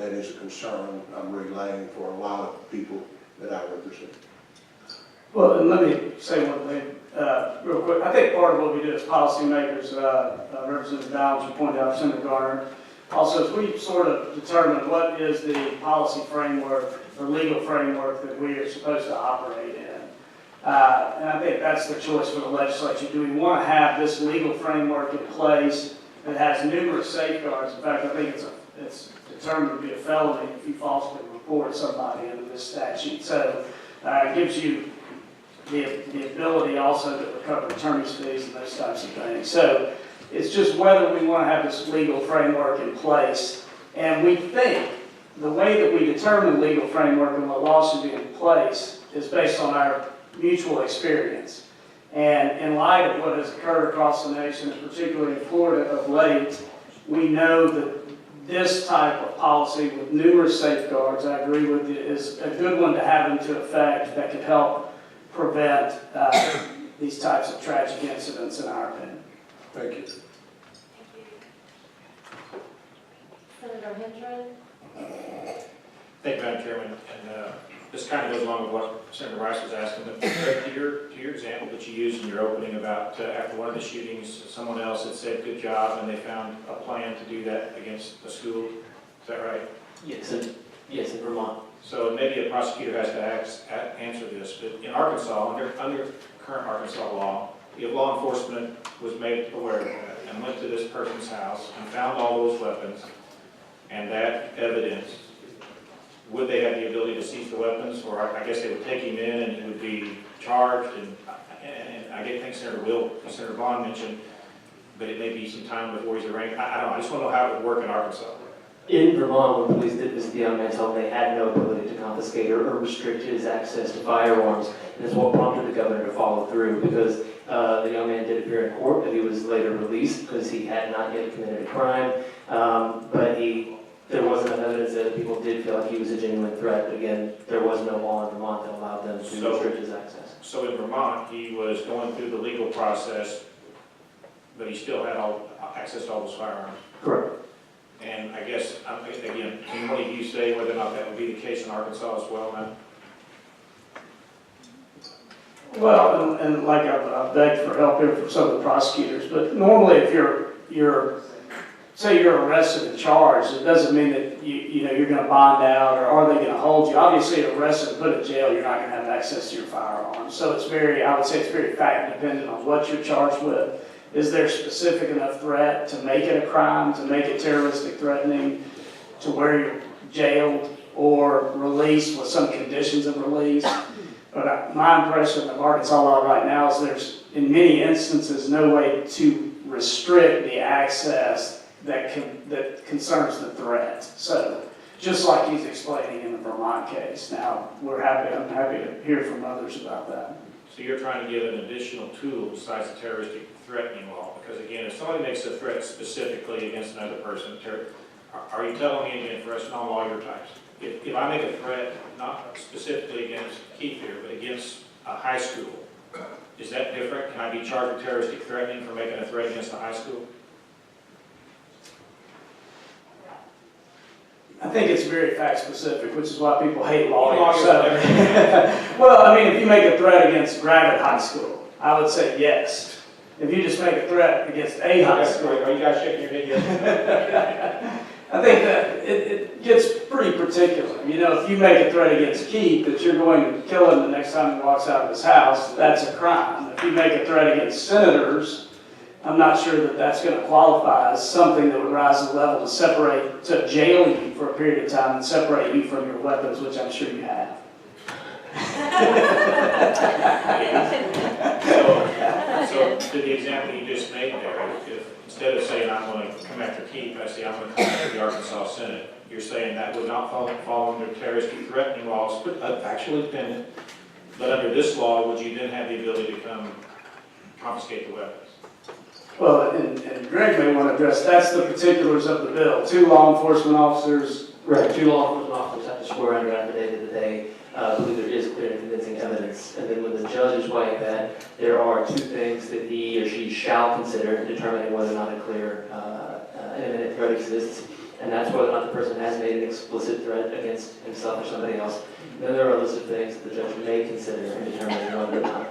that is a concern I'm relaying for a lot of people that I represent. Well, and let me say one thing real quick. I think part of what we do as policymakers, Representative Downs, you pointed out, Senator Garner, also as we sort of determine what is the policy framework or legal framework that we are supposed to operate in. And I think that's the choice for the legislature. Do we want to have this legal framework in place that has numerous safeguards? In fact, I think it's determined to be a felony if you falsely report somebody under this statute. So it gives you the ability also to recover attorney's fees and those types of things. So it's just whether we want to have this legal framework in place. And we think the way that we determine legal framework and what laws should be in place is based on our mutual experience. And in light of what has occurred across the nation, and particularly in Florida of late, we know that this type of policy with numerous safeguards, I agree with you, is a good one to have into effect that could help prevent these types of tragic incidents, in our opinion. Thank you. Senator Hendren. Thank you, Madam Chairman. And this kind of goes along with what Senator Rice was asking, but to your example that you used in your opening about after one of the shootings, someone else had said good job and they found a plan to do that against a school. Is that right? Yes, in Vermont. So maybe a prosecutor has to answer this, but in Arkansas, under current Arkansas law, if law enforcement was made aware of that and went to this person's house and found all those weapons and that evidence, would they have the ability to seize the weapons? Or I guess they would take him in and he would be charged, and I get things Senator Vaughn mentioned, but it may be some time before he's arraigned. I don't know, I just want to know how it would work in Arkansas. In Vermont, when police did visit the young man's home, they had no ability to confiscate or restrict his access to firearms. And it's what prompted the governor to follow through, because the young man did appear in court, but he was later released because he had not yet committed a crime. But there wasn't enough evidence that people did feel like he was a genuine threat. But again, there was no law in Vermont that allowed them to restrict his access. So in Vermont, he was going through the legal process, but he still had access to all those firearms. Correct. And I guess, again, can one of you say whether or not that would be the case in Arkansas as well now? Well, and like I've begged for help here from some of the prosecutors, but normally if say you're arrested and charged, it doesn't mean that you're going to bond out, or are they going to hold you. Obviously, arrested and put in jail, you're not going to have access to your firearms. So I would say it's very fact dependent on what you're charged with. Is there a specific enough threat to make it a crime, to make it terroristic threatening, to where you're jailed or released with some conditions of release? But my impression of Arkansas law right now is there's, in many instances, no way to restrict the access that concerns the threat. So, just like he's explaining in the Vermont case. Now, I'm happy to hear from others about that. So you're trying to give an additional tool besides the terroristic threatening law, because again, if somebody makes a threat specifically against another person, are you telling me again for us non-lawyer types, if I make a threat not specifically against Keith here, but against a high school, is that different? Can I be charged with terroristic threatening for making a threat against a high school? I think it's very fact specific, which is why people hate lawyers. Well, I mean, if you make a threat against Gravett High School, I would say yes. If you just make a threat against a high school. Are you guys shaking your head yes? I think that it gets pretty particular. You know, if you make a threat against Keith that you're going to kill him the next time he walks out of his house, that's a crime. If you make a threat against senators, I'm not sure that that's going to qualify as something that would rise to the level to jail you for a period of time and separate you from your weapons, which I'm sure you have. So to the example you just made there, if instead of saying I'm going to come after Keith, I say I'm going to come after the Arkansas Senate, you're saying that would not fall under terroristic threatening laws, but actually dependent. But under this law, would you then have the ability to come confiscate the weapons? Well, and Greg may want to address, that's the particulars of the bill. 2 law enforcement officers. Right, 2 law enforcement officers have to swear under affidavit that they believe there is clear and convincing evidence. And then when the judge is weighing that, there are 2 things that he or she shall consider in determining whether or not a clear imminent threat exists. and that's whether or not the person has made an explicit threat against himself or somebody else. Then there are a list of things that the judge may consider in determining whether or not